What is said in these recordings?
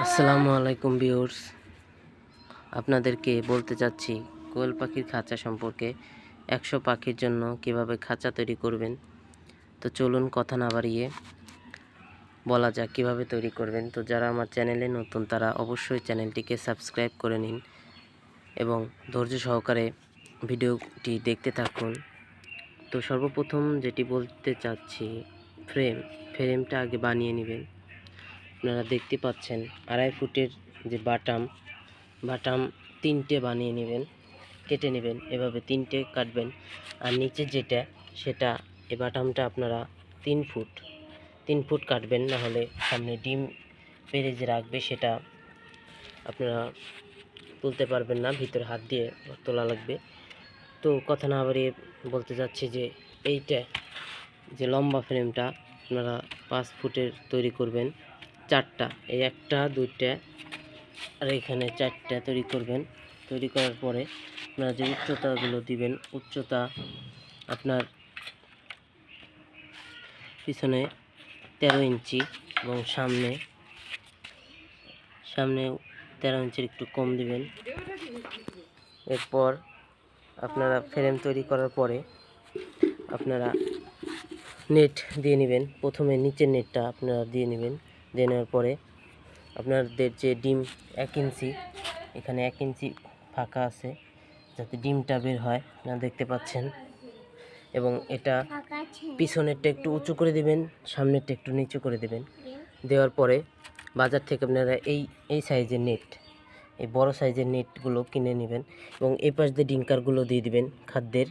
আসসালামু আলাইকুম ভিউয়ার্স, আপনাদেরকে বলতে চাচ্ছি কোয়েল পাখির খাঁচা সম্পর্কে। 100 পাখির জন্য কিভাবে খাঁচা তৈরি করবেন। তো চলুন কথা না বাড়িয়ে বলা যাক কিভাবে তৈরি করবেন। তো যারা আমার চ্যানেলে নতুন তারা অবশ্যই চ্যানেলটিকে সাবস্ক্রাইব করে নিন এবং ধৈর্য সহকারে ভিডিওটি দেখতে থাকুন। তো সর্বপ্রথম যেটি বলতে চাচ্ছি, ফ্রেমটা আগে বানিয়ে নেবেন। আপনারা দেখতে পাচ্ছেন 2.5 ফুটের যে বাটাম 3টে বানিয়ে নেবেন, কেটে নেবেন। এভাবে 3টে কাটবেন। আর নিচে সেটা এই বাটামটা আপনারা 3 ফুট কাটবেন, না হলে সামনে ডিম পেড়ে যে রাখবে সেটা আপনারা তুলতে পারবেন না, ভিতরে হাত দিয়ে তোলা লাগবে। তো কথা না বাড়িয়ে বলতে চাচ্ছি যে এইটা যে লম্বা ফ্রেমটা আপনারা 5 ফুটের তৈরি করবেন। 4টা, এই 1টা 2টা আর এখানে 4টা তৈরি করবেন। তৈরি করার পরে আপনারা যে উচ্চতাগুলো দিবেন, উচ্চতা আপনার পিছনে 13 ইঞ্চি এবং সামনে 13 ইঞ্চির একটু কম দিবেন। এরপর আপনারা ফ্রেম তৈরি করার পরে আপনারা নেট দিয়ে নেবেন। প্রথমে নিচের নেটটা আপনারা দিয়ে নেবেন। দিয়ে নেওয়ার পরে আপনাদের যে ডিম 1 ইঞ্চি, এখানে 1 ইঞ্চি ফাঁকা আছে যাতে ডিমটা বের হয়, আপনারা দেখতে পাচ্ছেন। এবং এটা পিছনেরটা একটু উঁচু করে দিবেন, সামনেরটা একটু নিচু করে দিবেন। দেওয়ার পরে বাজার থেকে আপনারা এই সাইজের নেট, এই বড় সাইজের নেটগুলো কিনে নেবেন এবং এই পাশ দিয়ে ডিঙ্কারগুলো দিয়ে দিবেন, খাদ্যের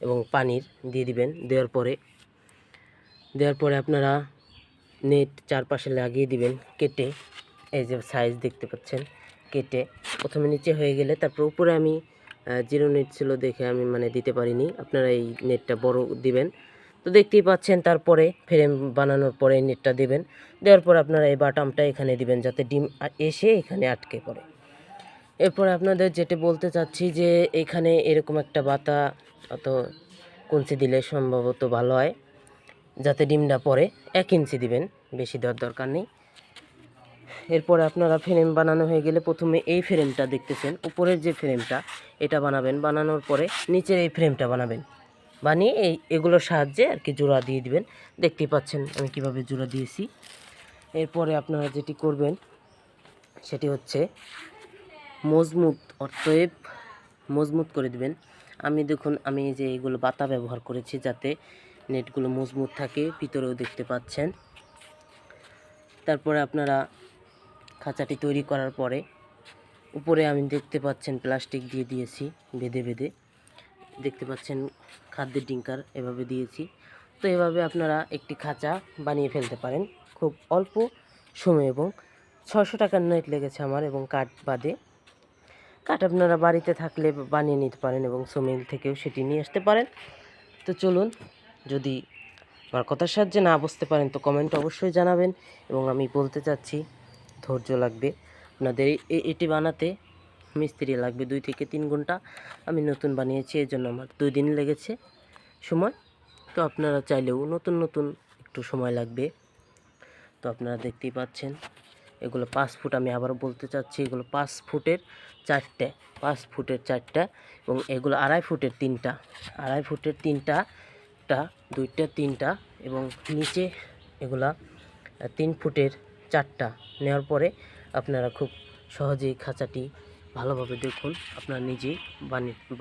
এবং পানির দিয়ে দিবেন। দেওয়ার পরে আপনারা নেট চারপাশে লাগিয়ে দিবেন কেটে। এই যে সাইজ দেখতে পাচ্ছেন, কেটে প্রথমে নিচে হয়ে গেলে তারপর উপরে আমি জিরো নেট ছিল দেখে আমি দিতে পারিনি। আপনারা এই নেটটা বড় দিবেন। তো দেখতেই পাচ্ছেন। তারপরে ফ্রেম বানানোর পরে নেটটা দিবেন। দেওয়ার পর আপনারা এই বাটামটা এখানে দিবেন যাতে ডিম এসে এখানে আটকে পড়ে। এরপর আপনাদের যেটা বলতে চাচ্ছি যে এখানে এরকম একটা বাতা অত কঞ্চি দিলে সম্ভবত ভালো হয়, যাতে ডিমটা পড়ে। 1 ইঞ্চি দিবেন, বেশি দেওয়ার দরকার নেই। এরপরে আপনারা ফ্রেম বানানো হয়ে গেলে প্রথমে এই ফ্রেমটা দেখতেছেন, উপরের যে ফ্রেমটা এটা বানাবেন। বানানোর পরে নিচের এই ফ্রেমটা বানিয়ে এগুলোর সাহায্যে আর কি জোড়া দিয়ে দিবেন। দেখতেই পাচ্ছেন আমি কিভাবে জোড়া দিয়েছি। এরপরে আপনারা যেটি করবেন সেটি হচ্ছে মজবুত করে দিবেন। দেখুন আমি এই যে এগুলো বাতা ব্যবহার করেছি যাতে নেটগুলো মজবুত থাকে, ভিতরেও দেখতে পাচ্ছেন। তারপরে আপনারা খাঁচাটি তৈরি করার পরে উপরে আমি দেখতে পাচ্ছেন প্লাস্টিক দিয়ে দিয়েছি বেঁধে দেখতে পাচ্ছেন, খাদ্যের ডিঙ্কার এভাবে দিয়েছি। তো এভাবে আপনারা একটি খাঁচা বানিয়ে ফেলতে পারেন খুব অল্প সময়। এবং 600 টাকার নেট লেগেছে আমার, এবং কাঠ বাদে। কাঠ আপনারা বাড়িতে থাকলে বানিয়ে নিতে পারেন এবং সোমিল থেকেও সেটি নিয়ে আসতে পারেন। তো চলুন, যদি আমার কথার সাহায্যে না বুঝতে পারেন তো কমেন্টে অবশ্যই জানাবেন। এবং আমি বলতে চাচ্ছি ধৈর্য লাগবে আপনাদের এটি বানাতে। মিস্ত্রি লাগবে 2 থেকে 3 ঘন্টা। আমি নতুন বানিয়েছি, এই জন্য আমার 2 দিন লেগেছে সময়। তো আপনারা চাইলেও নতুন একটু সময় লাগবে। তো আপনারা দেখতেই পাচ্ছেন এগুলো 5 ফুট। আমি আবারও বলতে চাচ্ছি এগুলো 5 ফুটের 4টে, 5 ফুটের 4টা। এবং এগুলো 2.5 ফুটের 3টা, 2.5 ফুটের 3টা, 2টা 3টা। এবং নিচে এগুলা 3 ফুটের 4টা নেওয়ার পরে আপনারা খুব সহজেই খাঁচাটি ভালোভাবে দেখুন, আপনারা নিজেই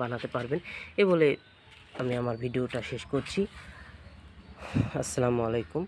বানাতে পারবেন। বলে আমি আমার ভিডিওটা শেষ করছি। আসসালামু আলাইকুম।